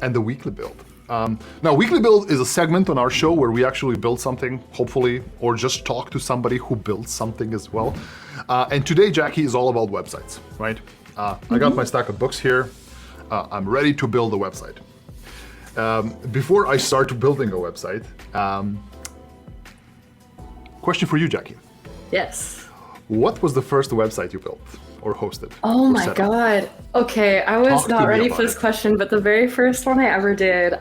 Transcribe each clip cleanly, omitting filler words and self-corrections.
and the weekly build. Now, weekly build is a segment on our show where we actually build something, hopefully, or just talk to somebody who builds something as well. And today, Jackie, is all about websites, right? I got my stack of books here. I'm ready to build a website. Before I start building a website, question for you, Jackie. Yes. What was the first website you built or hosted? Oh my God. Okay, I was not ready for this question, but the very first one I ever did,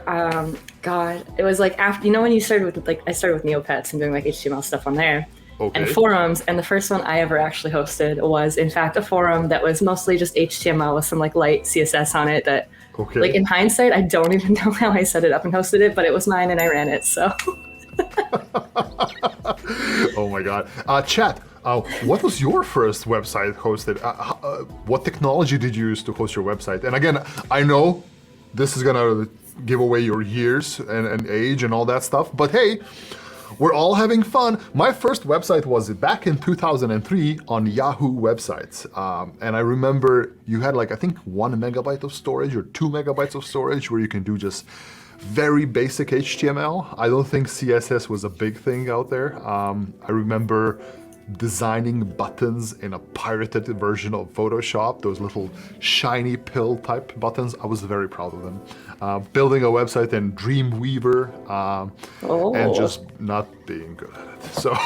it was like after, you know, when you started with I started with Neopets and doing like HTML stuff on there. Okay. And forums, and the first one I ever actually hosted was in fact a forum that was mostly just HTML with some like light CSS on it that, like in hindsight, I don't even know how I set it up and hosted it, but it was mine and I ran it, so. Oh my God. Chat, what was your first website hosted? What technology did you use to host your website? And again, I know this is gonna give away your years and age and all that stuff, but hey, we're all having fun. My first website was back in 2003 on Yahoo websites. And I remember you had like, I think 1 megabyte of storage or 2 megabytes of storage where you can do just very basic HTML. I don't think CSS was a big thing out there. I remember designing buttons in a pirated version of Photoshop, those little shiny pill type buttons. I was very proud of them. Building a website in Dreamweaver and just not being good at it. So, but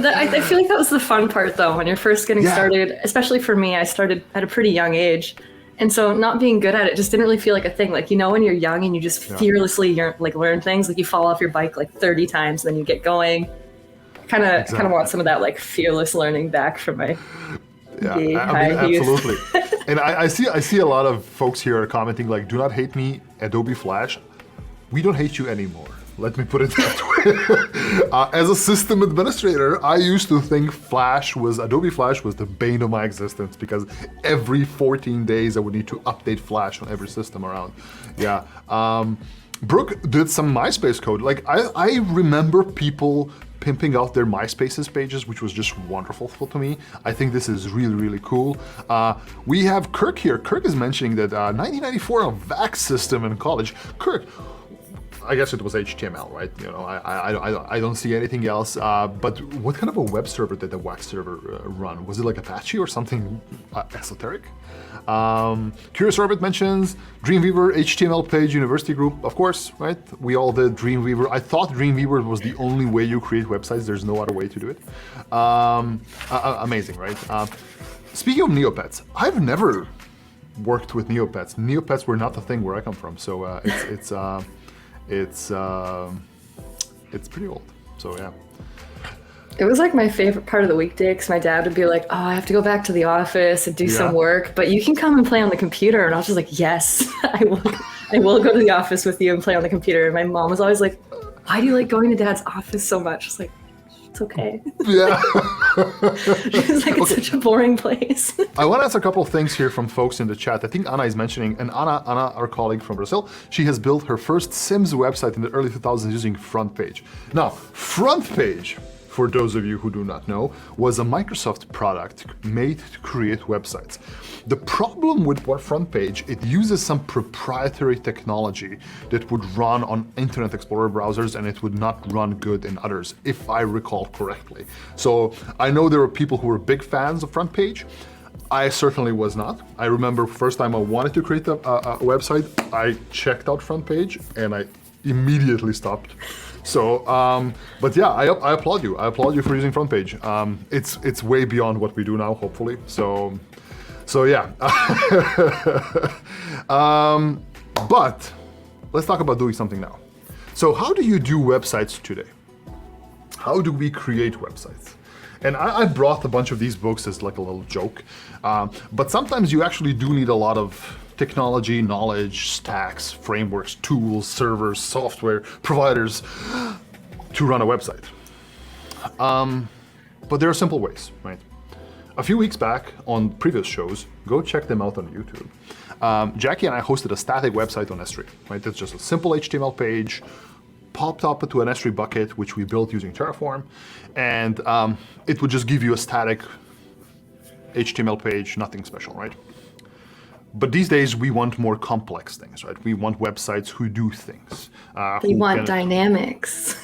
I feel like that was the fun part though, when you're first getting started, especially for me, I started at a pretty young age. And so not being good at it just didn't really feel like a thing. Like, you know, when you're young and you just fearlessly learn things, like you fall off your bike like 30 times and then you get going. Kind of want some of that like fearless learning back from my absolutely. And I see a lot of folks here are commenting like, do not hate me, Adobe Flash. We don't hate you anymore. Let me put it that way. As a system administrator, I used to think Adobe Flash was the bane of my existence because every 14 days I would need to update Flash on every system around. Yeah. Brooke did some MySpace code. Like I remember people pimping out their MySpaces pages, which was just wonderful to me. I think this is really, really cool. We have Kirk here. Kirk is mentioning that 1994 a VAX system in college. Kirk, I guess it was HTML, right? You know, I don't see anything else. But what kind of a web server did the VAX server run? Was it like Apache or something esoteric? Curious Orbit mentions Dreamweaver, HTML page, university group, of course, right? We all did Dreamweaver. I thought Dreamweaver was the only way you create websites. There's no other way to do it. Amazing, right? Speaking of Neopets, I've never worked with Neopets. Neopets were not a thing where I come from, so it's pretty old. So yeah. It was like my favorite part of the weekday because my dad would be like, oh, I have to go back to the office and do some work, but you can come and play on the computer. And I was just like, yes, I will go to the office with you and play on the computer. And my mom was always like, why do you like going to dad's office so much? I was like, it's okay. Yeah. She was like, it's such a boring place. I want to ask a couple of things here from folks in the chat. I think Anna is mentioning, and Anna, our colleague from Brazil, she has built her first Sims website in the early 2000s using FrontPage. Now, FrontPage, for those of you who do not know, was a Microsoft product made to create websites. The problem with FrontPage, it uses some proprietary technology that would run on Internet Explorer browsers and it would not run good in others, if I recall correctly. So I know there were people who were big fans of FrontPage. I certainly was not. I remember first time I wanted to create a website, I checked out FrontPage and I immediately stopped. So, but yeah, I applaud you. I applaud you for using FrontPage. It's way beyond what we do now, hopefully. So yeah. But let's talk about doing something now. So how do you do websites today? How do we create websites? And I brought a bunch of these books as like a little joke. But sometimes you actually do need a lot of technology, knowledge, stacks, frameworks, tools, servers, software, providers to run a website. But there are simple ways, right? A few weeks back on previous shows, go check them out on YouTube. Jackie and I hosted a static website on S3, right? It's just a simple HTML page, popped up into an S3 bucket, which we built using Terraform, and it would just give you a static HTML page, nothing special, right? But these days we want more complex things, right? We want websites who do things. You want dynamics.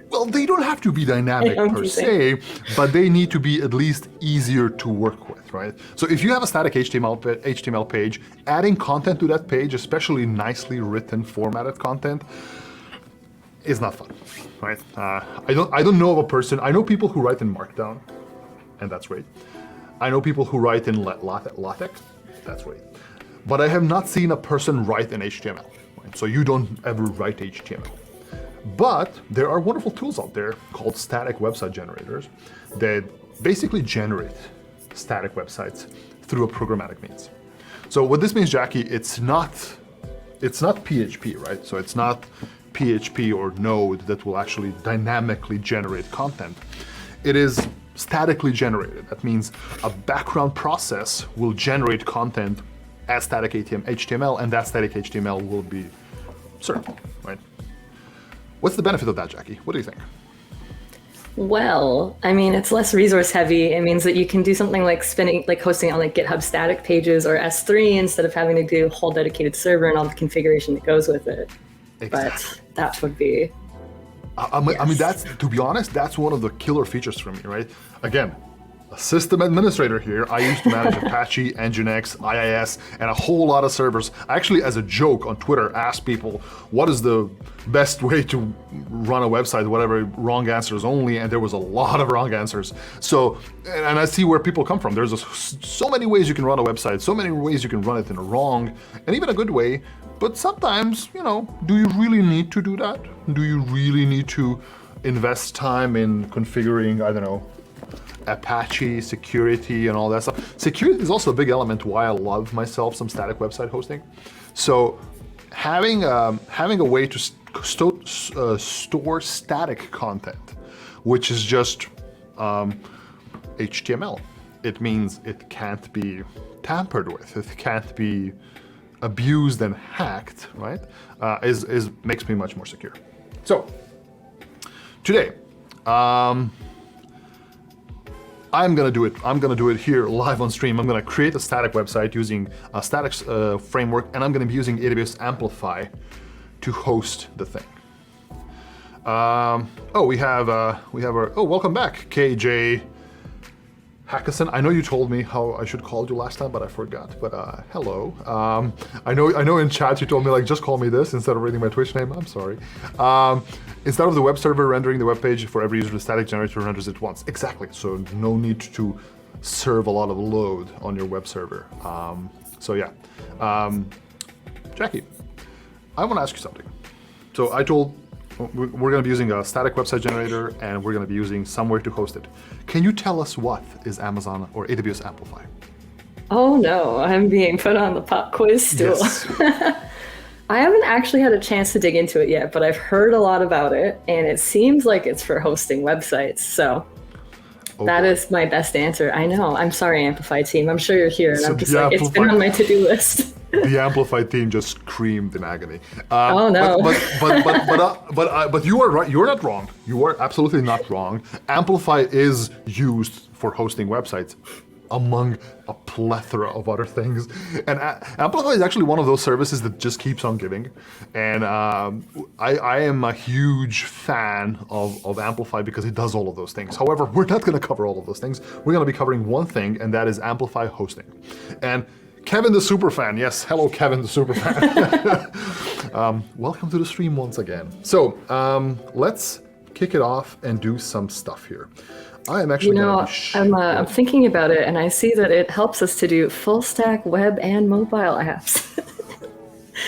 Well, they don't have to be dynamic per se, but they need to be at least easier to work with, right? So if you have a static HTML page, adding content to that page, especially nicely written, formatted content, is not fun, right? I don't know of a person. I know people who write in Markdown, and that's great. I know people who write in LaTeX, that's great. But I have not seen a person write in HTML, right? So you don't ever write HTML. But there are wonderful tools out there called static website generators that basically generate static websites through a programmatic means. So what this means, Jackie, it's not PHP, right? So it's not PHP or Node that will actually dynamically generate content. It is statically generated. That means a background process will generate content as static HTML, and that static HTML will be served, right? What's the benefit of that, Jackie? What do you think? Well, I mean, it's less resource heavy. It means that you can do something like hosting on like GitHub static pages or S3 instead of having to do a whole dedicated server and all the configuration that goes with it. Exactly. But that would be. I mean, that's, to be honest, that's one of the killer features for me, right? Again, a system administrator here. I used to manage Apache, Nginx, IIS, and a whole lot of servers. I actually, as a joke on Twitter, asked people, what is the best way to run a website, whatever, wrong answers only, and there was a lot of wrong answers. So, and I see where people come from. There's so many ways you can run a website, so many ways you can run it in a wrong, and even a good way. But sometimes, do you really need to do that? Do you really need to invest time in configuring, I don't know, Apache security and all that stuff? Security is also a big element why I love myself some static website hosting. So having a way to store static content, which is just HTML, it means it can't be tampered with, it can't be abused and hacked, right? Makes me much more secure. So today, I'm gonna do it. I'm gonna do it here live on stream. I'm gonna create a static website using a static framework, and I'm gonna be using AWS Amplify to host the thing. We have welcome back, KJ Hackathon. I know you told me how I should call you last time, but I forgot. But hello. I know in chat you told me just call me this instead of reading my Twitch name. I'm sorry. Instead of the web server rendering the web page for every user, the static generator renders it once. Exactly. So no need to serve a lot of load on your web server. Jackie, I want to ask you something. So we're going to be using a static website generator, and we're going to be using somewhere to host it. Can you tell us what is Amazon or AWS Amplify? Oh no, I'm being put on the pop quiz stool. Yes. I haven't actually had a chance to dig into it yet, but I've heard a lot about it, and it seems like it's for hosting websites. So that is my best answer. I know. I'm sorry, Amplify team. I'm sure you're here, and I'm just it's been on my to-do list. The Amplify team just screamed in agony. Oh no! But you are right. You are not wrong. You are absolutely not wrong. Amplify is used for hosting websites, among a plethora of other things. And Amplify is actually one of those services that just keeps on giving. And I am a huge fan of Amplify because it does all of those things. However, we're not going to cover all of those things. We're going to be covering one thing, and that is Amplify hosting. And Kevin the Superfan, yes, hello Kevin the Superfan. Welcome to the stream once again. So let's kick it off and do some stuff here. I am actually I'm thinking about it, and I see that it helps us to do full stack web and mobile apps.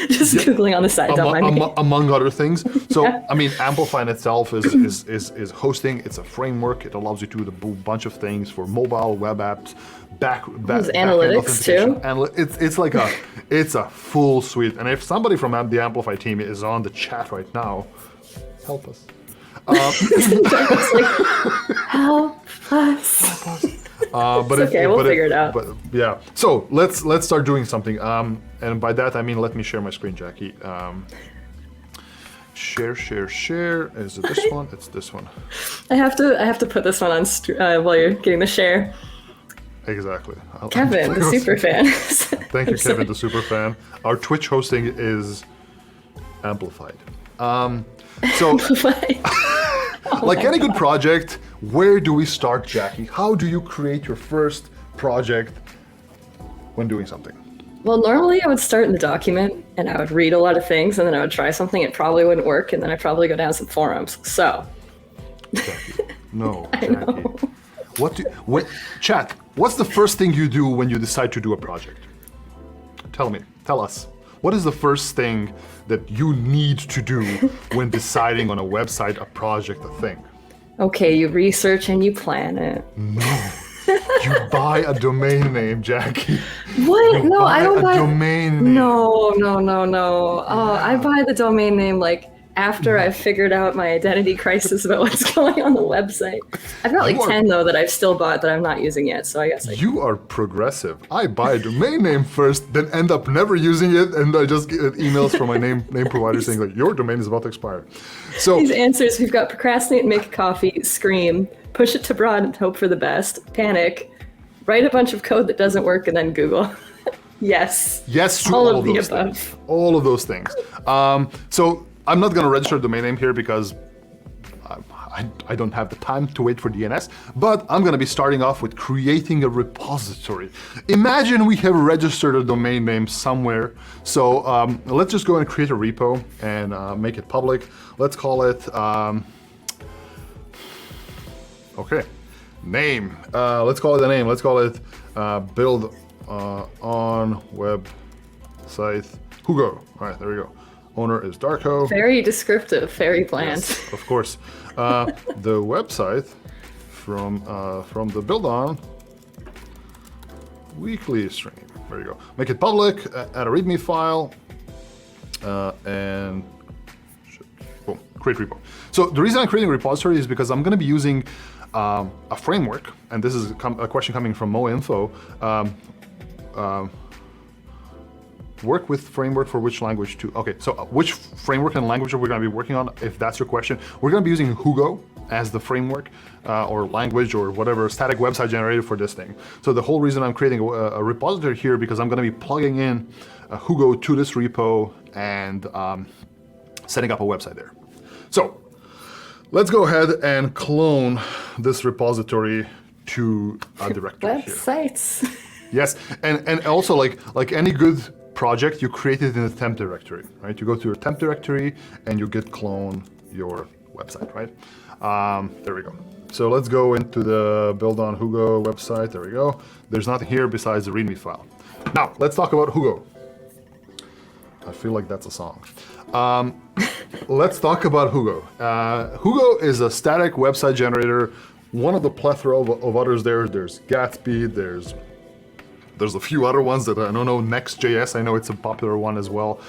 Just Googling on the side, don't mind me. Among other things. So, I mean, Amplify in itself is hosting. It's a framework. It allows you to do a bunch of things for mobile, web apps, analytics too. It's a full suite. And if somebody from the Amplify team is on the chat right now, help us. Help us. But it's okay, we'll figure it out. But yeah, so let's start doing something. And by that I mean let me share my screen, Jackie. Share. Is it this one? It's this one. I have to put this one on while you're getting the share. Exactly. Kevin, the super fan. Thank you, Kevin, the super fan. Our Twitch hosting is amplified. So, like any good project, where do we start, Jackie? How do you create your first project when doing something? Well, normally I would start in the document and I would read a lot of things and then I would try something. It probably wouldn't work. And then I'd probably go down some forums. So. Jackie. No, I Jackie. know. Chat, what's the first thing you do when you decide to do a project? Tell us. What is the first thing that you need to do when deciding on a website, a project, a thing? Okay, you research and you plan it. No. You buy a domain name, Jackie. What? No, I don't buy a domain name. No. Oh, I buy the domain name like after I've figured out my identity crisis about what's going on the website. I've got like 10 though that I've still bought that I'm not using yet, so I guess You are progressive. I buy a domain name first, then end up never using it, and I just get emails from my name provider saying like, your domain is about to expire. So these answers, we've got procrastinate, make a coffee, scream, push it to broad and hope for the best, panic, write a bunch of code that doesn't work, and then Google. Yes to all of those things. All of those things. So I'm not going to register a domain name here because I don't have the time to wait for DNS, but I'm going to be starting off with creating a repository. Imagine we have registered a domain name somewhere. So let's just go and create a repo and make it public. Let's call it, okay, name. Let's call it a name. Let's call it build on website Hugo. All right, there we go. Owner is Darko. Very descriptive, very bland. Yes, of course. The website from the Build On weekly stream. There you go. Make it public. Add a README file, and boom, create repo. So the reason I'm creating a repository is because I'm going to be using a framework, and this is a question coming from MoInfo. Work with framework for which language to, okay, so which framework and language are we going to be working on, if that's your question? We're going to be using Hugo as the framework or language or whatever static website generator for this thing. So the whole reason I'm creating a repository here because I'm going to be plugging in Hugo to this repo and setting up a website there. So let's go ahead and clone this repository to a directory Websites. Here. Yes, and also like any good project, you create it in a temp directory, right? You go to your temp directory and you git clone your website, right? There we go. So let's go into the build on Hugo website. There we go. There's nothing here besides the README file. Now let's talk about Hugo. I feel like that's a song. Let's talk about Hugo. Hugo is a static website generator. One of the plethora of others there. There's Gatsby. There's a few other ones that I don't know. Next.js, I know it's a popular one as well.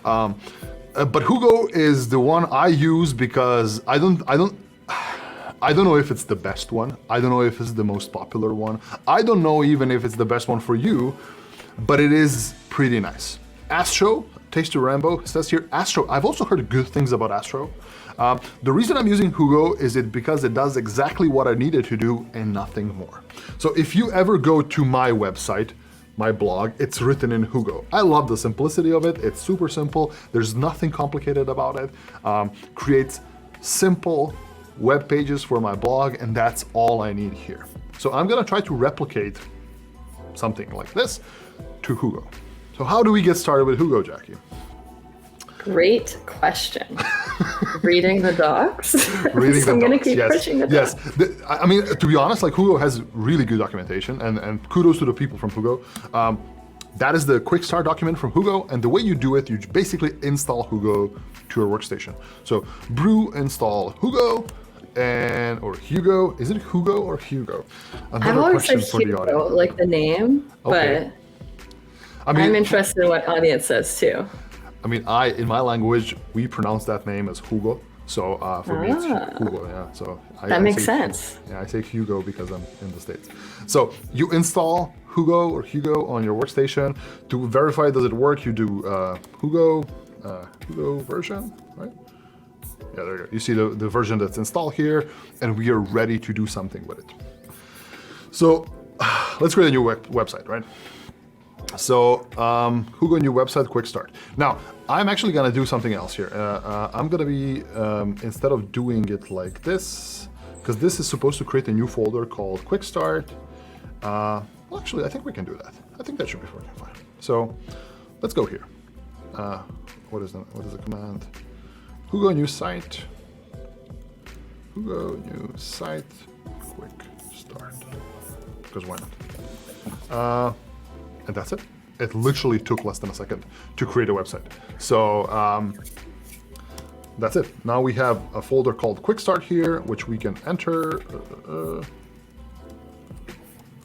But Hugo is the one I use because I don't know if it's the best one. I don't know if it's the most popular one. I don't know even if it's the best one for you, but it is pretty nice. Astro, Taste of Rambo, says here, Astro. I've also heard good things about Astro. The reason I'm using Hugo is because it does exactly what I needed to do and nothing more. So if you ever go to my website, my blog, it's written in Hugo. I love the simplicity of it. It's super simple. There's nothing complicated about it. Creates simple web pages for my blog, and that's all I need here. So I'm gonna try to replicate something like this to Hugo. So how do we get started with Hugo, Jackie? Great question. Reading the docs. Reading So the I'm going to docs, keep yes. pushing the Yes, docs. I mean, to be honest, like Hugo has really good documentation, and kudos to the people from Hugo. That is the quick start document from Hugo, and the way you do it, you basically install Hugo to your workstation. So brew install Hugo, or Hugo. Is it Hugo or Hugo? I've always said Hugo, like the name, Okay. but I'm interested in what audience says too. I mean, in my language, we pronounce that name as Hugo. So for me, it's Hugo, yeah. So That makes sense. Yeah, I say Hugo because I'm in the States. So you install Hugo on your workstation. To verify does it work, you do Hugo version, right? Yeah, there you go. You see the version that's installed here, and we are ready to do something with it. So let's create a new website, right? So, Hugo, new website, quick start. Now, I'm actually gonna do something else here. I'm gonna be, instead of doing it like this, because this is supposed to create a new folder called quick start. Well, actually, I think we can do that. I think that should be fine. So, let's go here. What is the command? Hugo, new site. Hugo, new site, quick start. Because why not? And that's it. It literally took less than a second to create a website. So that's it. Now we have a folder called Quick Start here, which we can enter.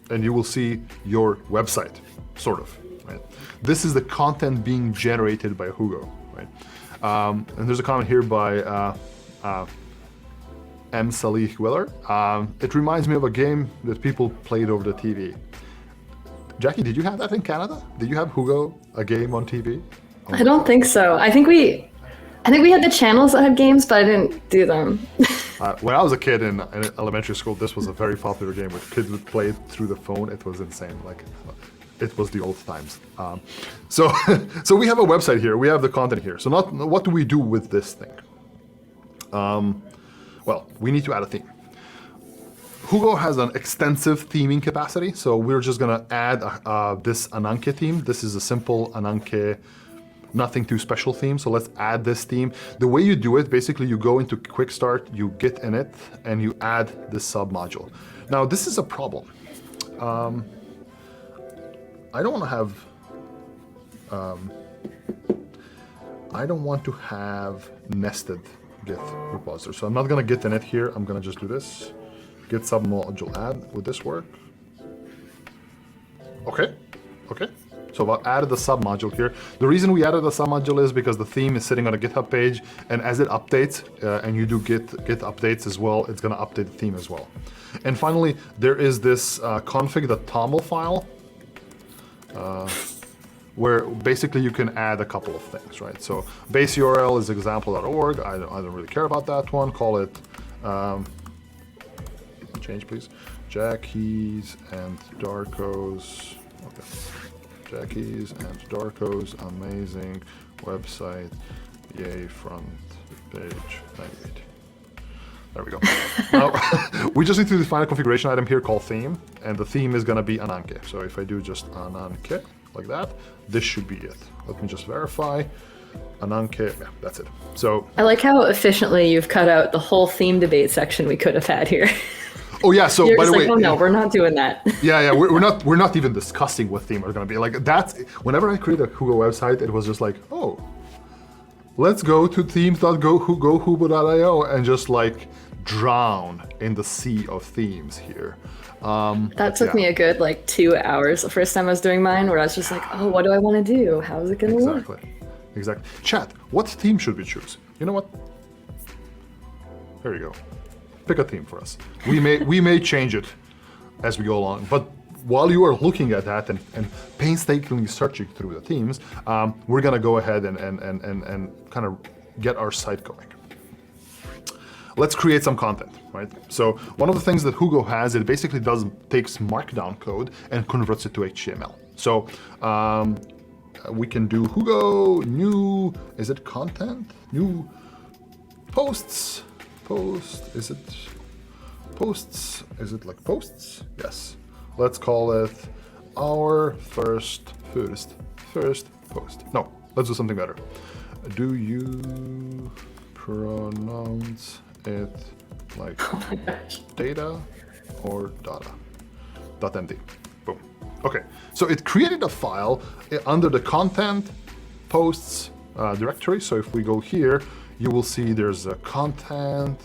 And you will see your website, sort of. Right? This is the content being generated by Hugo. Right? And there's a comment here by M. Salih Willer. It reminds me of a game that people played over the TV. Jackie, did you have that in Canada? Did you have Hugo, a game on TV? Oh. I don't think so. I think we had the channels that had games, but I didn't do them. When I was a kid in elementary school, this was a very popular game where kids would play it through the phone. It was insane. Like, it was the old times. So we have a website here. We have the content here. So what do we do with this thing? Well, we need to add a theme. Hugo has an extensive theming capacity, so we're just gonna add this Ananke theme. This is a simple Ananke, nothing too special theme, so let's add this theme. The way you do it, basically you go into Quick Start, you git init, and you add this sub-module. Now this is a problem. I don't want to have nested Git repository, so I'm not gonna git init here, I'm gonna just do this. Git sub-module add, would this work? Okay. So I've added the sub-module here. The reason we added the sub-module is because the theme is sitting on a GitHub page, and as it updates, and you do git updates as well, it's gonna update the theme as well. And finally, there is this config.toml file, where basically you can add a couple of things, right? So base URL is example.org. I don't really care about that one. Call it, change please, Jackie's and Darko's, okay. Jackie's and Darko's amazing website, yay front page 98. There we go. Now, we just need to define a configuration item here called theme, and the theme is gonna be Ananke. So if I do just Ananke, like that, this should be it. Let me just verify. Ananke, yeah, that's it. So I like how efficiently you've cut out the whole theme debate section we could have had here. Oh yeah, so You're by the just way, like, oh no, we're not doing that. Yeah, we're not even discussing what theme we're gonna be. Like that's whenever I create a Hugo website, it was just like, oh, let's go to themes.gohubo.io and just like drown in the sea of themes here. That took me a good like 2 hours the first time I was doing mine, where I was just like, oh, what do I want to do? How is it gonna work? Exactly. Chat, what theme should we choose? You know what? There you go. Pick a theme for us. We may change it as we go along, but while you are looking at that and painstakingly searching through the themes, we're gonna go ahead and kind of get our site going. Let's create some content, right? So one of the things that Hugo has, it basically takes Markdown code and converts it to HTML. So we can do Hugo new, is it content? New posts. Is it like posts? Yes. Let's call it our first post. No, let's do something better. Do you pronounce it like data or data? .md. Boom. Okay, so it created a file under the content posts directory. So if we go here, you will see there's a content,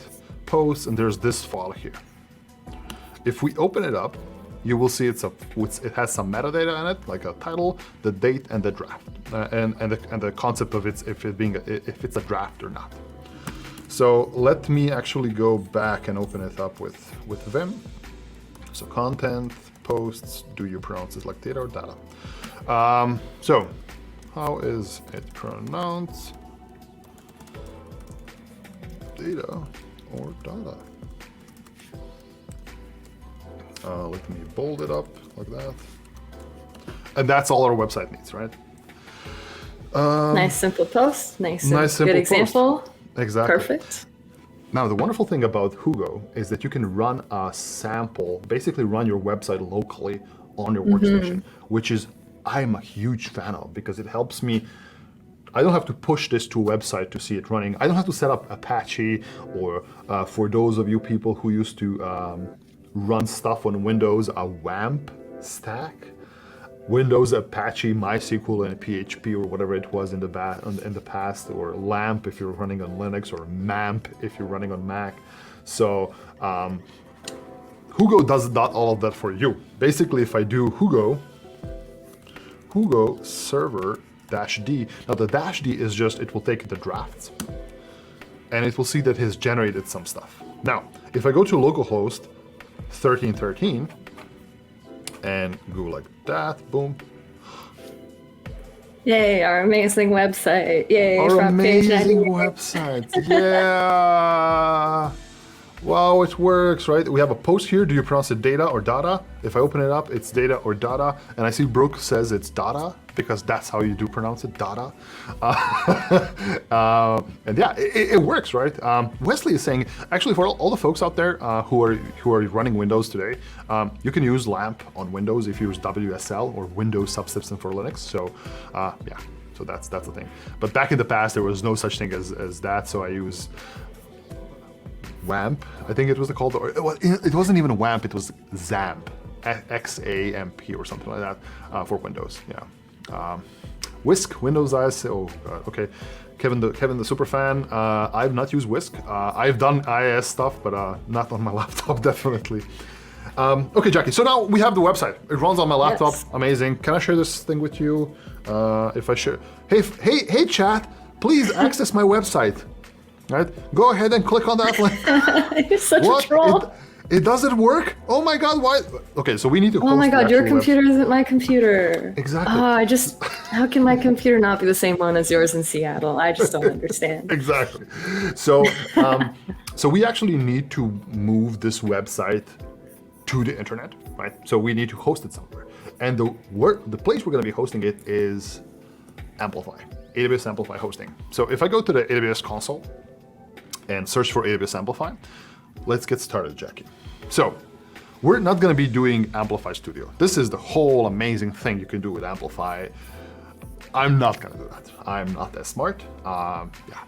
posts, and there's this file here. If we open it up, you will see it has some metadata in it, like a title, the date, and the draft, and the concept of if it's a draft or not. So let me actually go back and open it up with Vim. So content, posts, do you pronounce it like data or data? So how is it pronounced? Data or data? Let me bold it up like that. And that's all our website needs, right? Nice simple post. Nice Nice, simple good example. post. Exactly. Perfect. Now, the wonderful thing about Hugo is that you can run a sample, basically run your website locally on your workstation, which is I'm a huge fan of because it helps me. I don't have to push this to a website to see it running. I don't have to set up Apache or for those of you people who used to run stuff on Windows, a WAMP stack. Windows, Apache, MySQL, and PHP, or whatever it was in the past, or LAMP if you're running on Linux, or MAMP if you're running on Mac. So Hugo does not all of that for you. Basically, if I do Hugo server -d, now the -d is just, it will take the drafts, and it will see that it's generated some stuff. Now, if I go to localhost 1313, and go like that, boom. Yay, our amazing website. Yay, Our front page. amazing website. Yeah. Wow, it works, right? We have a post here. Do you pronounce it data or data? If I open it up, it's data or data. And I see Brooke says it's data because that's how you do pronounce it, data. And yeah, it works, right? Wesley is saying, actually, for all the folks out there who are running Windows today, you can use LAMP on Windows if you use WSL or Windows Subsystem for Linux. So yeah, so that's the thing. But back in the past, there was no such thing as that. So I use WAMP, I think it was called, or it wasn't even a WAMP, it was XAMP, XAMP or something like that for Windows. Yeah. Whisk, Windows IS. Oh, okay. Kevin the super fan. I've not used Whisk. I've done IIS stuff, but not on my laptop, definitely. Okay, Jackie. So now we have the website. It runs on my laptop. Yes. Amazing. Can I share this thing with you? If I share, hey, chat. Please access my website. Right? Go ahead and click on that link. You're such a troll. It doesn't work? Oh my god, why? Okay, so we need to host Oh my god, the your actual computer isn't my computer. Exactly. How can my computer not be the same one as yours in Seattle? I just don't understand. Exactly. So, so we actually need to move this website to the internet, right? So we need to host it somewhere. And the place we're going to be hosting it is Amplify, AWS Amplify hosting. So if I go to the AWS console and search for AWS Amplify, let's get started, Jackie. So we're not going to be doing Amplify Studio. This is the whole amazing thing you can do with Amplify. I'm not going to do that. I'm not that smart. Yeah,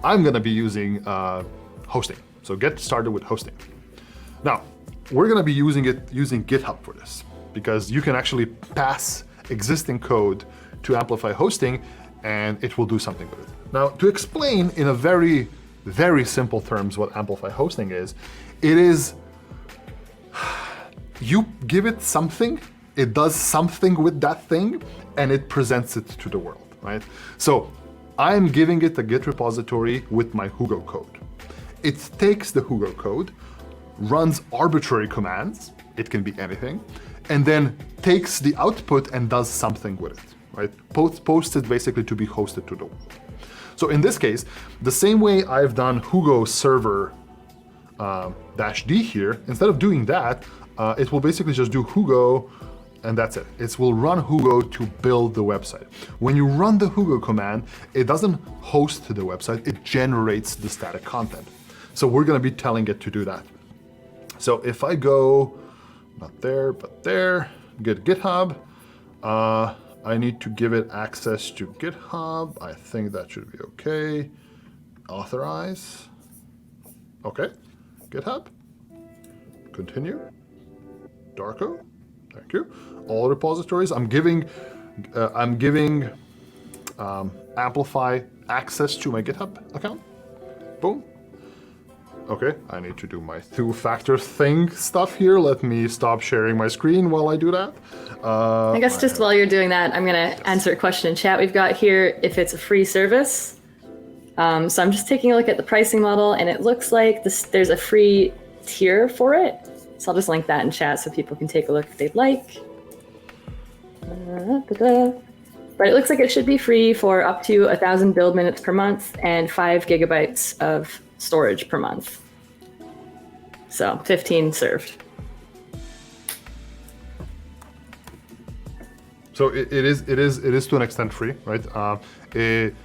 I'm going to be using hosting. So get started with hosting. Now, we're going to be using GitHub for this because you can actually pass existing code to Amplify hosting and it will do something with it. Now, to explain in a very, very simple terms what Amplify hosting is, it is, you give it something, it does something with that thing, and it presents it to the world, right? So I'm giving it a Git repository with my Hugo code. It takes the Hugo code, runs arbitrary commands, it can be anything, and then takes the output and does something with it, right? Posts it basically to be hosted to the world. So in this case, the same way I've done Hugo server -d here, instead of doing that, it will basically just do Hugo and that's it. It will run Hugo to build the website. When you run the Hugo command, it doesn't host the website, it generates the static content. So we're gonna be telling it to do that. So if I go, not there, but there, get GitHub, I need to give it access to GitHub. I think that should be okay. Authorize. Okay, GitHub. Continue. Darko. Thank you. All repositories. I'm giving Amplify access to my GitHub account. Boom. Okay, I need to do my two-factor thing stuff here. Let me stop sharing my screen while I do that. I guess just while you're doing that, I'm going to answer a question in chat we've got here, if it's a free service. So I'm just taking a look at the pricing model, and it looks like there's a free tier for it. So I'll just link that in chat so people can take a look if they'd like. But it looks like it should be free for up to 1,000 build minutes per month and 5 gigabytes of storage per month. So 15 served. So it is to an extent free, right? It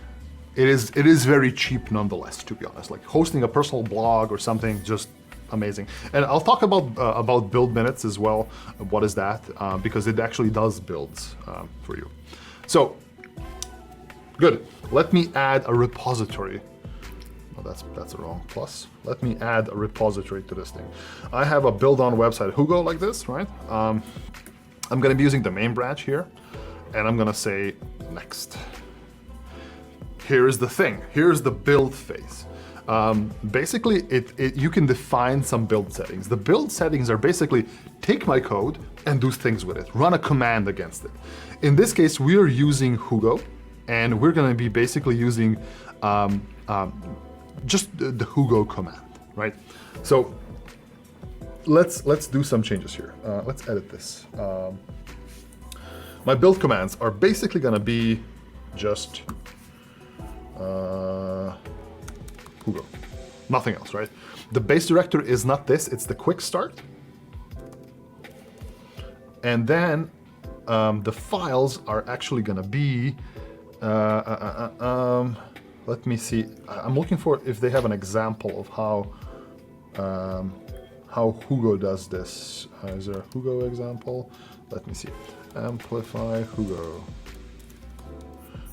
is very cheap nonetheless, to be honest. Like hosting a personal blog or something, just amazing. And I'll talk about build minutes as well. What is that? Because it actually does builds for you. So good. Let me add a repository. Oh, that's the wrong plus. Let me add a repository to this thing. I have a build on website Hugo like this, right? I'm going to be using the main branch here, and I'm going to say next. Here's the thing. Here's the build phase. Basically, you can define some build settings. The build settings are basically take my code and do things with it. Run a command against it. In this case, we are using Hugo, and we're going to be basically using just the Hugo command, right? So let's do some changes here. Let's edit this. My build commands are basically going to be just Hugo, nothing else, right? The base director is not this, it's the quick start. And then the files are actually gonna be, let me see, I'm looking for if they have an example of how Hugo does this. Is there a Hugo example? Let me see, Amplify Hugo.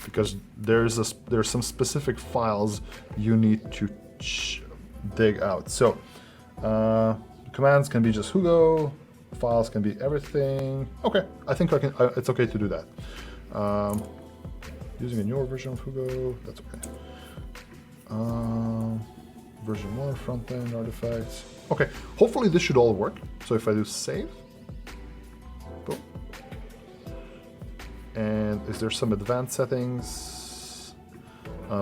Because there's some specific files you need to dig out. So commands can be just Hugo, files can be everything. Okay, I think it's okay to do that. Using a newer version of Hugo, that's okay. Version 1, front-end artifacts. Okay, hopefully this should all work. So if I do save, boom. And is there some advanced settings?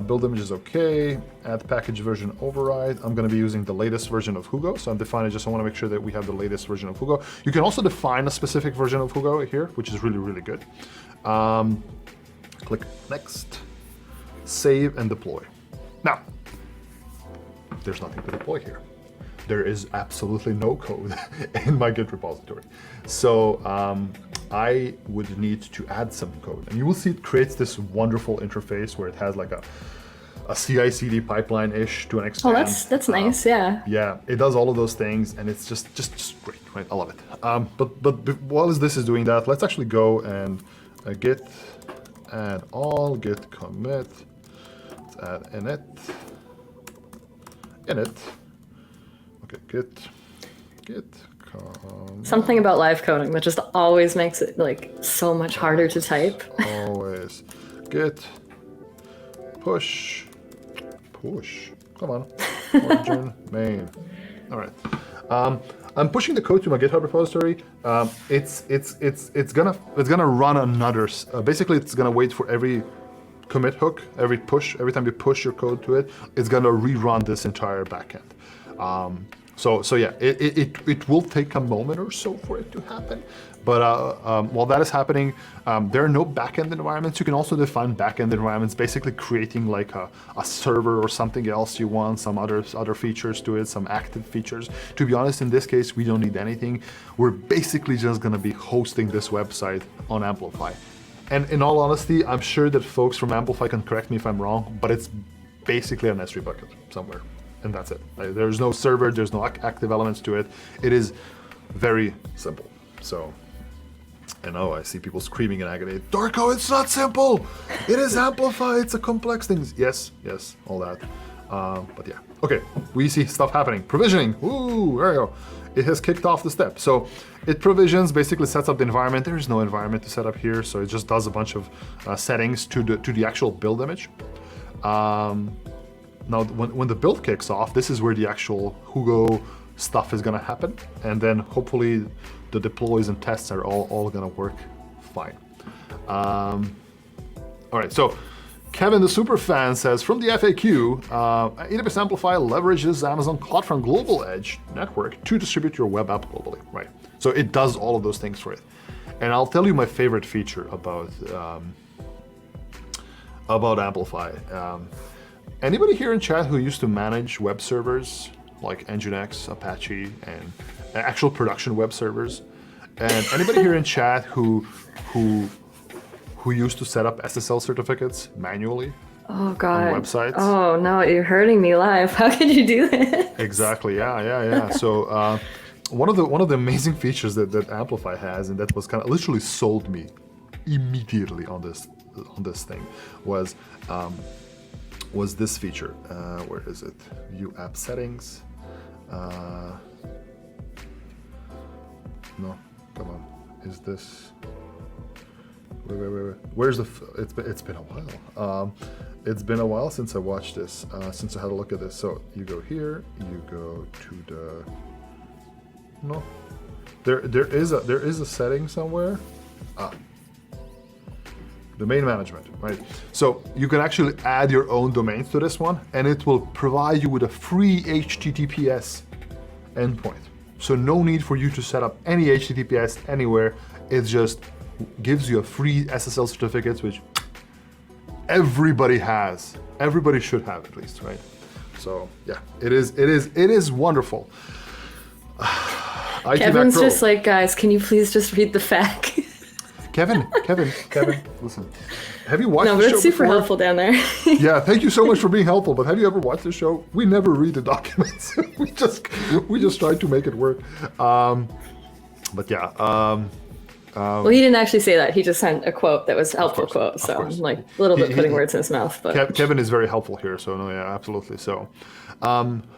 Build image is okay. Add package version override. I'm going to be using the latest version of Hugo, so I'm defining I want to make sure that we have the latest version of Hugo. You can also define a specific version of Hugo here, which is really, really good. Click next, save and deploy. Now, there's nothing to deploy here. There is absolutely no code in my Git repository. So I would need to add some code. And you will see it creates this wonderful interface where it has like a CI/CD pipeline-ish to an extent. Oh, that's nice, yeah. Yeah, it does all of those things, and it's just great, right? I love it. But while this is doing that, let's actually go and git add all, git commit, let's add init. Okay, git commit. Something about live coding that just always makes it like so much harder to type. Always git push. Come on, origin main. All right. I'm pushing the code to my GitHub repository. It's gonna run another. Basically, it's gonna wait for every commit hook, every time you push your code to it, it's gonna rerun this entire backend. So yeah, it will take a moment or so for it to happen. But while that is happening, there are no backend environments. You can also define backend environments, basically creating like a server or something else you want, some other features to it, some active features. To be honest, in this case, we don't need anything. We're basically just gonna be hosting this website on Amplify. And in all honesty, I'm sure that folks from Amplify can correct me if I'm wrong, but it's basically an S3 bucket somewhere. And that's it. There's no server, there's no active elements to it. It is very simple. So, and oh, I see people screaming in agony, Darko, it's not simple. It is Amplify, it's a complex thing. Yes, all that. But yeah, okay, we see stuff happening. Provisioning, ooh, there you go. It has kicked off the step. So it provisions, basically sets up the environment. There is no environment to set up here, so it just does a bunch of settings to the actual build image. Now, when the build kicks off, this is where the actual Hugo stuff is gonna happen, and then hopefully the deploys and tests are all gonna work fine. All right, so Kevin the Superfan says, from the FAQ, AWS Amplify leverages Amazon CloudFront Global Edge network to distribute your web app globally, right? So it does all of those things for it. And I'll tell you my favorite feature about Amplify. Anybody here in chat who used to manage web servers like Nginx, Apache, and actual production web servers? And anybody here in chat who who used to set up SSL certificates manually Oh God. on websites. Oh no, you're hurting me live. How could you do that? Exactly. Yeah. So one of the amazing features that Amplify has, and that was kind of literally sold me immediately on this thing, was this feature. Where is it? View app settings. No, come on. Is this? Wait. Where's the? It's been a while. It's been a while since I watched this. Since I had a look at this. So you go here. You go to the. No. There is a setting somewhere. Domain management, right? So you can actually add your own domains to this one, and it will provide you with a free HTTPS endpoint. So no need for you to set up any HTTPS anywhere. It just gives you a free SSL certificate, which everybody has. Everybody should have at least, right? So yeah, it is wonderful. Kevin's just like, guys, can you please just read the FAQ? Kevin, listen. Have you watched the show? No, but it's super before? helpful down there. Yeah, thank you so much for being helpful. But have you ever watched the show? We never read the documents. we just try to make it work. But yeah. Well, he didn't actually say that. He just sent a quote that was a helpful quote. So I'm like a little bit putting words in his mouth. But Kevin is very helpful here. So no, yeah, absolutely. So,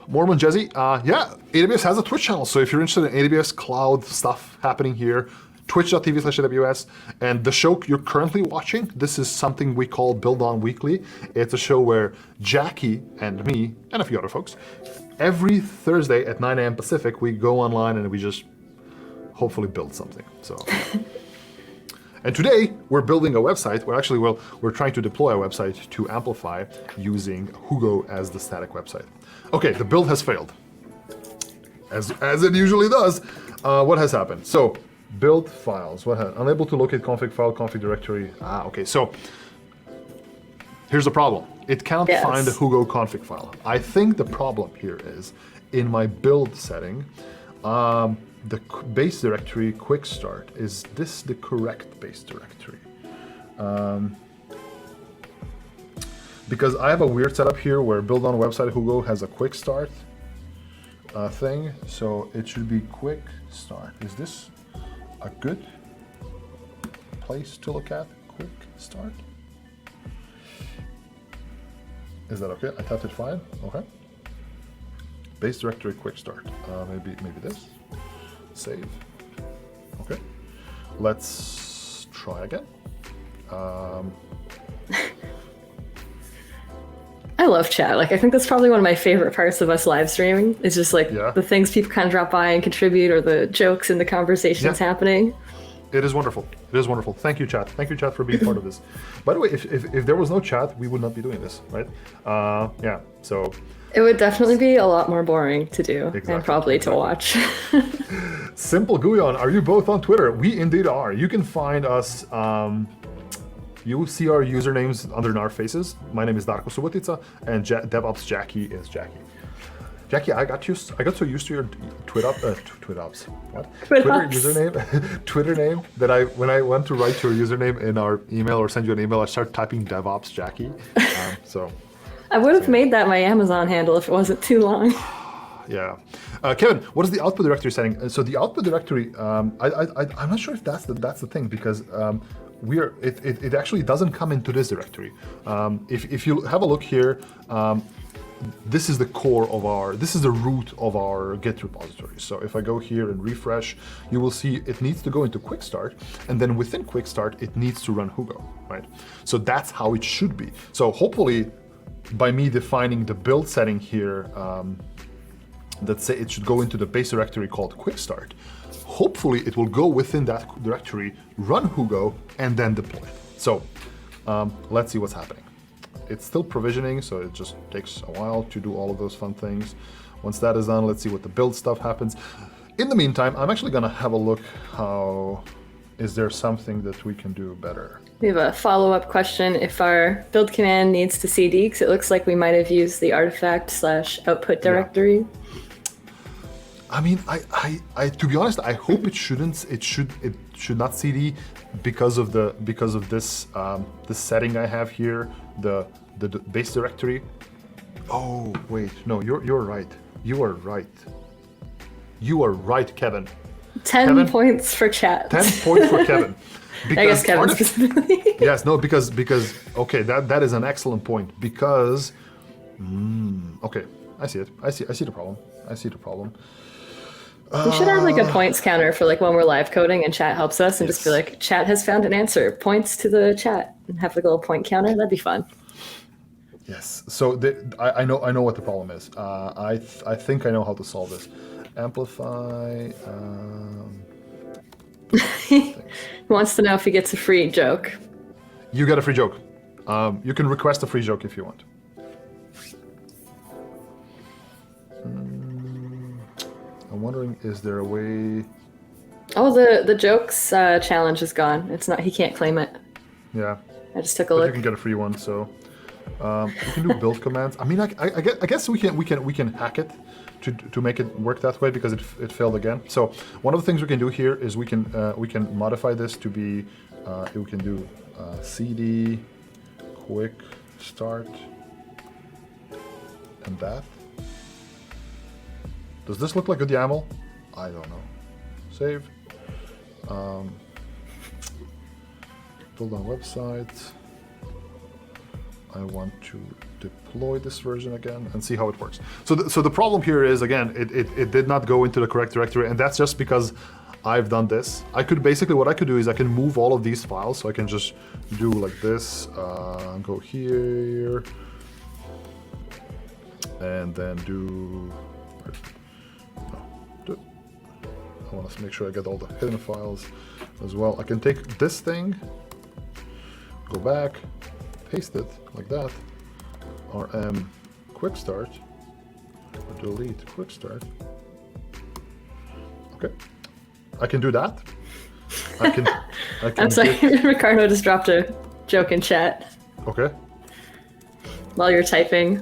Mormon Jesse, yeah, AWS has a Twitch channel. So if you're interested in AWS cloud stuff happening here, twitch.tv/AWS. And the show you're currently watching, this is something we call Build On Weekly. It's a show where Jackie and me, and a few other folks, every Thursday at 9 a.m. Pacific, we go online and we just hopefully build something. So, and today we're building a website. We're trying to deploy a website to Amplify using Hugo as the static website. Okay, the build has failed, as it usually does. What has happened? So, build files. Unable to locate config file, config directory. Okay. So here's the problem. It cannot find the Hugo config file. I think the problem here is in my build setting. The base directory quick start, is this the correct base directory? Because I have a weird setup here where build on website Hugo has a quick start thing, so it should be quick start. Is this a good place to look at quick start? Is that okay? I tapped it fine. Okay. Base directory quick start. Maybe this. Save. Okay. Let's try again. I love chat. Like, I think that's probably one of my favorite parts of us live streaming. It's just like the things people kind of drop by and contribute, or the jokes and the conversations happening. It is wonderful. It is wonderful. Thank you, chat. Thank you, chat, for being part of this. By the way, if there was no chat, we would not be doing this, right? Yeah. So. It would definitely be a lot more boring to do and probably to watch. Simple Guyon, are you both on Twitter? We indeed are. You can find us. You will see our usernames under our faces. My name is Darko Subotica, and DevOps Jackie is Jackie. Jackie, I got so used to your Twitter username, Twitter name, that when I went to write your username in our email or send you an email, I started typing DevOps Jackie. So. I would have made that my Amazon handle if it wasn't too long. Yeah. Kevin, what is the output directory setting? So the output directory, I'm not sure if that's the thing, because it actually doesn't come into this directory. If you have a look here, this is the core this is the root of our Git repository. So if I go here and refresh, you will see it needs to go into Quick Start, and then within Quick Start, it needs to run Hugo, right? So that's how it should be. So hopefully, by me defining the build setting here, let's say it should go into the base directory called Quick Start. Hopefully it will go within that directory, run Hugo, and then deploy it. So let's see what's happening. It's still provisioning, so it just takes a while to do all of those fun things. Once that is done, let's see what the build stuff happens. In the meantime, I'm actually gonna have a look is there something that we can do better? We have a follow-up question. If our build command needs to cd, because it looks like we might have used the artifact/output directory. I mean, to be honest, I hope it shouldn't. It should not cd because of this this setting I have here, the base directory. Oh wait, no, you're right. You are right. You are right, Kevin. 10 Kevin? points for chat. 10 points for Kevin. I guess Kevin part of- specifically. Yes, no, because okay, that is an excellent point. Because okay, I see it. I see the problem. I see the problem. We should have like a points counter for like when we're live coding and chat helps us, and just be like, chat has found an answer. Points to the chat, and have like a little point counter. That'd be fun. Yes. So I know what the problem is. I think I know how to solve this. Amplify. He wants to know if he gets a free joke. You get a free joke. You can request a free joke if you want. I'm wondering, is there a way? Oh, the jokes challenge is gone. It's not. He can't claim it. Yeah. I just took a But look. you can get a free one. So we can do build commands. I mean, I guess we can hack it to make it work that way because it failed again. So one of the things we can do here is we can modify this to be we can do cd quick start and that. Does this look like a YAML? I don't know. Save. Build on website. I want to deploy this version again and see how it works. So the problem here is, again, it did not go into the correct directory, and that's just because I've done this. I could basically, what I could do is I can move all of these files, so I can just do like this, go here, and then do, I want to make sure I get all the hidden files as well. I can take this thing, go back, paste it like that, rm quick start, or delete quick start. Okay, I can do that. I can I'm sorry, Ricardo just dropped a joke in chat Okay. while you're typing.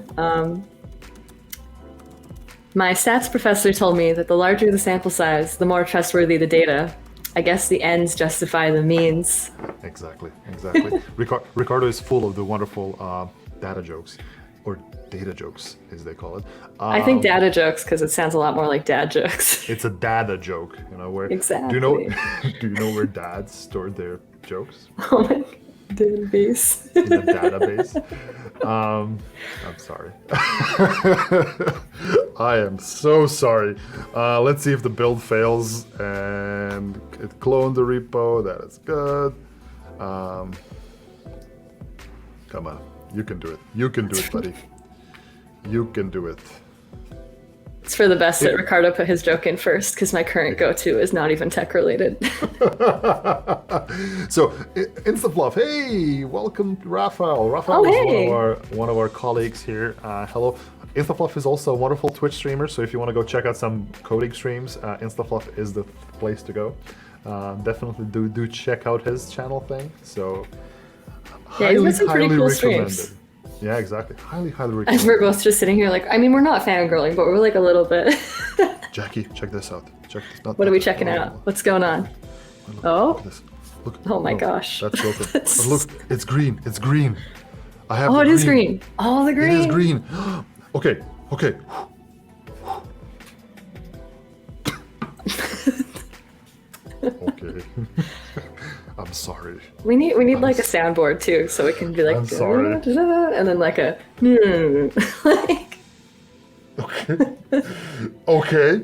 My stats professor told me that the larger the sample size, the more trustworthy the data. I guess the ends justify the means. Exactly. Ricardo is full of the wonderful data jokes, or data jokes, as they call it. I think data jokes because it sounds a lot more like dad jokes. It's a dada joke, where Exactly. do you know where dads stored their jokes? Oh my database. In a database. I'm sorry. I am so sorry. Let's see if the build fails and it cloned the repo. That is good. Come on, you can do it. You can do it, buddy. You can do it. It's for the best that Ricardo put his joke in first because my current go-to is not even tech related. So, Instafluff, hey, welcome, Raphael. Raphael hey. is one of our colleagues here. Hello. Instafluff is also a wonderful Twitch streamer, so if you want to go check out some coding streams, Instafluff is the place to go. Definitely do check out his channel thing. So, Yeah, he's got some pretty cool streams. Yeah, exactly. Highly And recommended. we're both just sitting here like, I mean, we're not fangirling, but we're like a little bit. Jackie, check this out. Check this. What are we checking out? What's going on? Look Oh? at this. Look. Oh my No, gosh. That's broken. But look, it's green. It's green. I have. Oh, the it is green. Oh, the green. It is green. Okay. Okay. Okay. I'm sorry. We need like a soundboard too, so it can be like I'm sorry. and then like a like. Okay.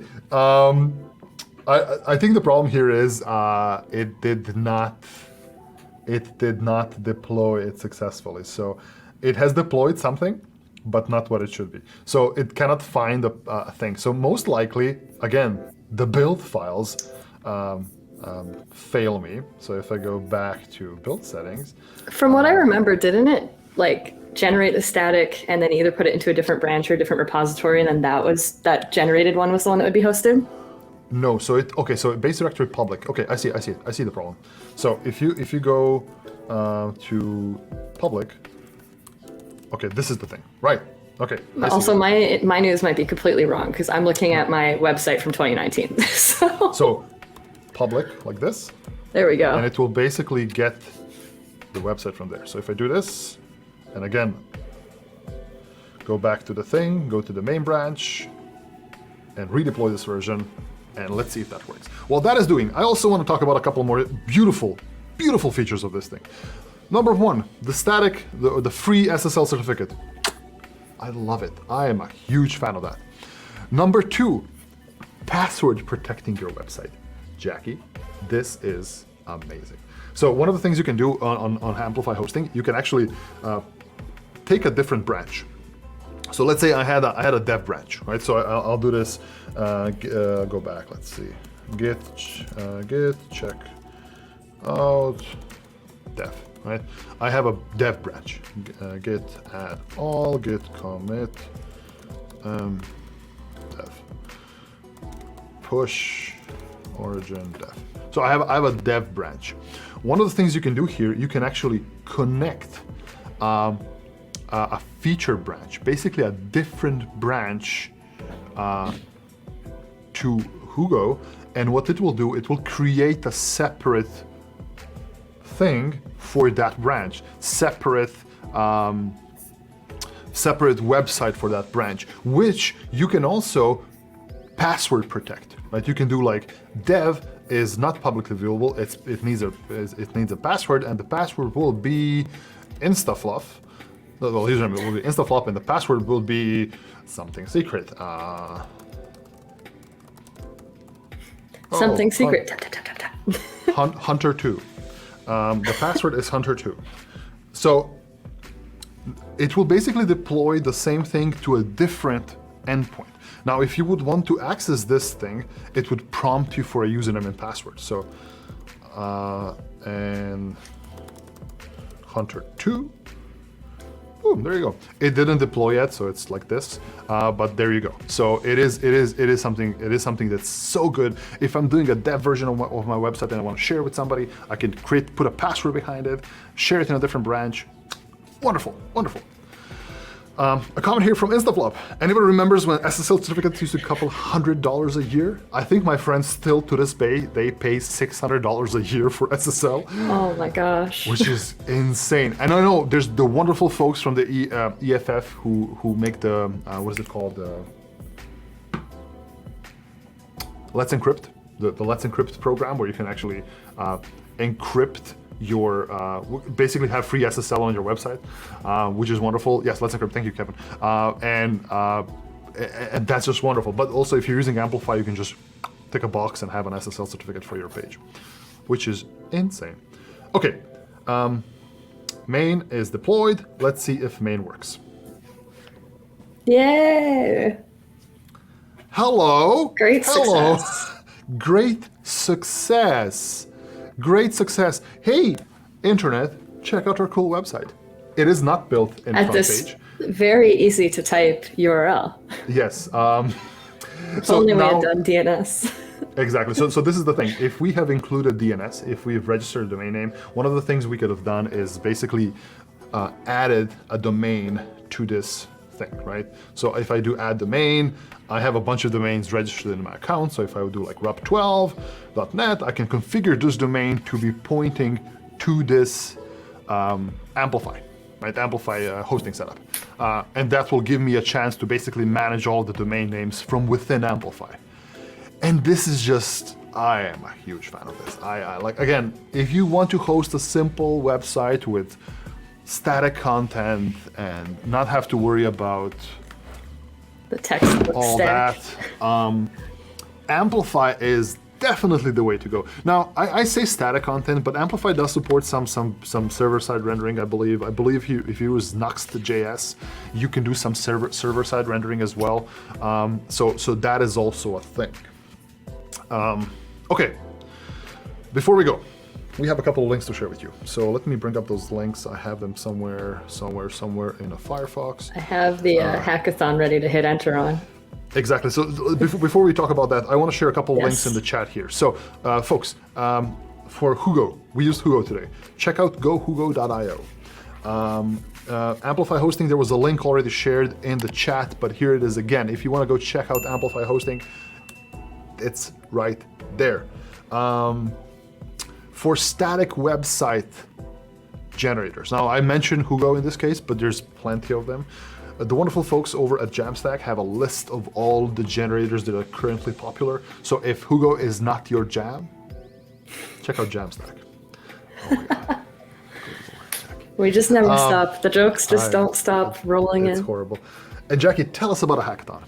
I think the problem here is it did not deploy it successfully. So it has deployed something, but not what it should be. So it cannot find a thing. So most likely, again, the build files fail me. So if I go back to build settings. From what I remember, didn't it like generate a static and then either put it into a different branch or a different repository, and then that generated one was the one that would be hosted? No, so base directory public. Okay, I see the problem. So if you go to public, okay, this is the thing, right? Okay. I see Also, that. my news might be completely wrong because I'm looking at my website from 2019. So public like this, There we and go. it will basically get the website from there. So if I do this, and again, go back to the thing, go to the main branch, and redeploy this version, and let's see if that works. While that is doing, I also want to talk about a couple more beautiful, beautiful features of this thing. Number one, the static, the free SSL certificate. I love it. I am a huge fan of that. Number two, password protecting your website. Jackie, this is amazing. So one of the things you can do on Amplify hosting, you can actually take a different branch. So let's say I had a dev branch, right? So I'll do this. Go back. Let's see. Git check out dev. Right? I have a dev branch. Git add all. Git commit dev push origin dev. So I have a dev branch. One of the things you can do here, you can actually connect a feature branch, basically a different branch to Hugo, and what it will do, it will create a separate thing for that branch, separate website for that branch, which you can also password protect, right? You can do like dev is not publicly viewable. It needs a password, and the password will be instafluff. Well, username will be instafluff, and the password will be something secret. Something secret. Tap, tap, tap, tap, tap. Hunter2. The password is Hunter2. So it will basically deploy the same thing to a different endpoint. Now, if you would want to access this thing, it would prompt you for a username and password. So, and Hunter2. Boom, there you go. It didn't deploy yet, so it's like this. But there you go. So it is something that's so good. If I'm doing a dev version of my website and I want to share it with somebody, I can put a password behind it, share it in a different branch. Wonderful, wonderful. A comment here from Instaflop. Anybody remembers when SSL certificates used to couple $100 a year? I think my friends still to this day, they pay $600 a year for SSL. Oh my gosh. Which is insane. And I know there's the wonderful folks from the EFF who make the, what is it called? Let's Encrypt. The Let's Encrypt program, where you can actually encrypt your basically have free SSL on your website, which is wonderful. Yes, Let's Encrypt. Thank you, Kevin. And that's just wonderful. But also, if you're using Amplify, you can just tick a box and have an SSL certificate for your page, which is insane. Okay, main is deployed. Let's see if main works. Yay! Hello. Great Hello. success. Great success. Great success. Hey, internet, check out our cool website. It is not built in At front this page. very easy to type URL. Yes. If So only we now, had done DNS. exactly. So this is the thing. If we have included DNS, if we've registered a domain name, one of the things we could have done is basically added a domain to this thing, right? So if I do add domain, I have a bunch of domains registered in my account. So if I would do like rub12.net, I can configure this domain to be pointing to this Amplify, right? Amplify hosting setup. And that will give me a chance to basically manage all the domain names from within Amplify. And this is just, I am a huge fan of this. I like, again, if you want to host a simple website with static content and not have to worry about The textbook all stack. that, Amplify is definitely the way to go. Now, I say static content, but Amplify does support some server-side rendering, I believe. I believe if you use Nuxt.js, you can do some server-side rendering as well. So that is also a thing. Okay, before we go, we have a couple of links to share with you. So let me bring up those links. I have them somewhere in a Firefox. I have the hackathon ready to hit enter on. Exactly. So before we talk about that, I want to share a couple of links Yes. in the chat here. So folks, for Hugo, we used Hugo today. Check out gohugo.io. Amplify Hosting, there was a link already shared in the chat, but here it is again. If you want to go check out Amplify Hosting, it's right there. For static website generators. Now, I mentioned Hugo in this case, but there's plenty of them. The wonderful folks over at Jamstack have a list of all the generators that are currently popular. So if Hugo is not your jam, check out Jamstack. Oh my God. We just never stop. The jokes just don't stop rolling in. It's horrible. And Jackie, tell us about a hackathon.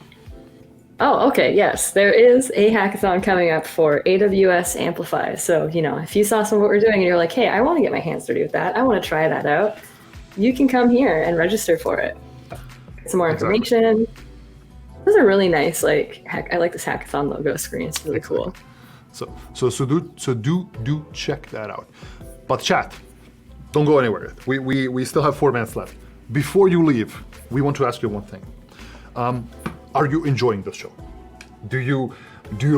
Oh, okay, yes. There is a hackathon coming up for AWS Amplify. So, if you saw some of what we're doing and you're like, hey, I want to get my hands dirty with that, I want to try that out, you can come here and register for it. Get some more information. Those are really nice. I like this hackathon logo screen. It's really cool. So do check that out. But chat, don't go anywhere. We still have 4 minutes left. Before you leave, we want to ask you one thing. Are you enjoying this show? Do you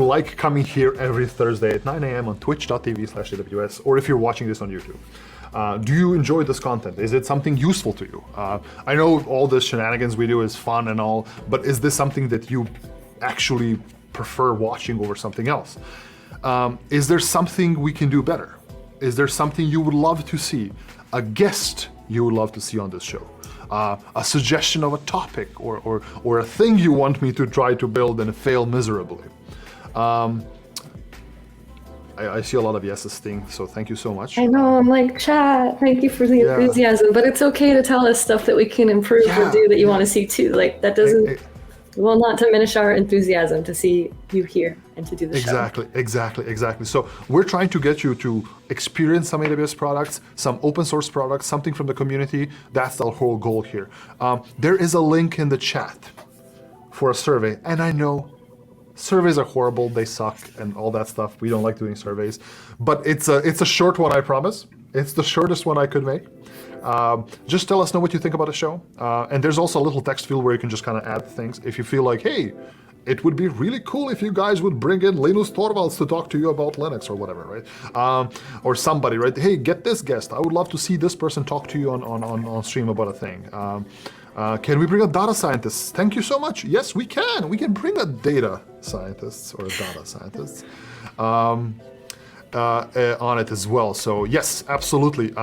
like coming here every Thursday at 9 a.m. on twitch.tv/AWS, or if you're watching this on YouTube? Do you enjoy this content? Is it something useful to you? I know all the shenanigans we do is fun and all, but is this something that you actually prefer watching over something else? Is there something we can do better? Is there something you would love to see? A guest you would love to see on this show? A suggestion of a topic or a thing you want me to try to build and fail miserably? I see a lot of yeses thing, so thank you so much. I know, I'm like, chat, thank you for the enthusiasm, but it's okay to tell us stuff that we can improve or do that you want to see too. That doesn't, will not diminish our enthusiasm to see you here and to do the show. Exactly. So we're trying to get you to experience some AWS products, some open source products, something from the community. That's our whole goal here. There is a link in the chat for a survey, and I know surveys are horrible, they suck, and all that stuff. We don't like doing surveys, but it's a short one, I promise. It's the shortest one I could make. Just tell us know what you think about the show. And there's also a little text field where you can just kind of add things. If you feel like, hey, it would be really cool if you guys would bring in Linus Torvalds to talk to you about Linux or whatever, right? Or somebody, right? Hey, get this guest. I would love to see this person talk to you on stream about a thing. Can we bring a data scientist? Thank you so much. Yes, we can. We can bring a data scientist or a data scientist on it as well. So yes, absolutely.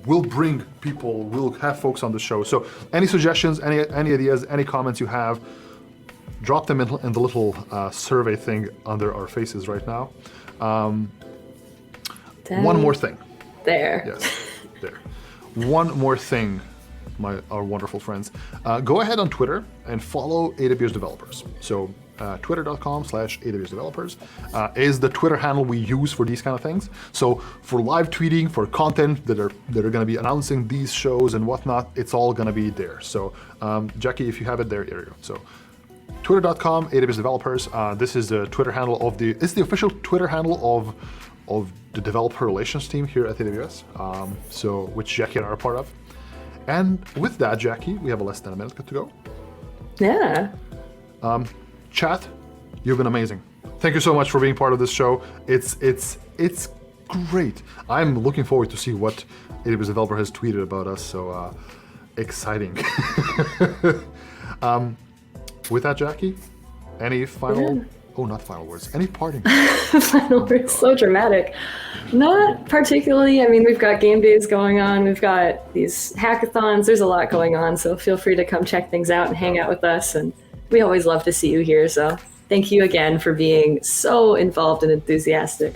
We'll bring people, we'll have folks on the show. So any suggestions, any ideas, any comments you have, drop them in the little survey thing under our faces right now. One more thing. There. Yes, there. One more thing, our wonderful friends. Go ahead on Twitter and follow AWS developers. So twitter.com/AWS developers is the Twitter handle we use for these kind of things. So for live tweeting, for content that are going to be announcing these shows and whatnot, it's all going to be there. So Jackie, if you have it there, here you go. So twitter.com/AWS developers. This is the Twitter handle of it's the official Twitter handle of the developer relations team here at AWS. So which Jackie and I are a part of. And with that, Jackie, we have less than a minute to go. Yeah. Chat, you've been amazing. Thank you so much for being part of this show. It's great. I'm looking forward to see what AWS developer has tweeted about us. So exciting. With that, Jackie, any final? Yeah. Oh, not final words. Any parting? Final words, so dramatic. Not particularly. I mean, we've got game days going on. We've got these hackathons. There's a lot going on. So feel free to come check things out and hang out with us. And we always love to see you here. So thank you again for being so involved and enthusiastic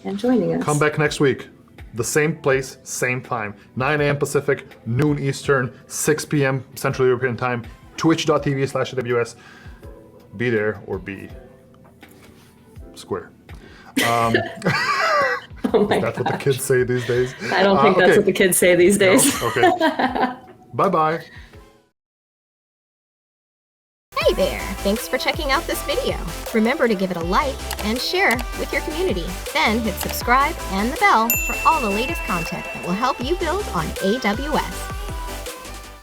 and joining us. Come back next week. The same place, same time. 9 a.m. Pacific, noon Eastern, 6 p.m. Central European time. Twitch.tv/AWS. Be there or be square. Oh my Is that what the kids say these days? I don't think that's what the kids say these days. No? Okay. Bye-bye. Hey there! Thanks for checking out this video. Remember to give it a like and share with your community. Then hit subscribe and the bell for all the latest content that will help you build on AWS.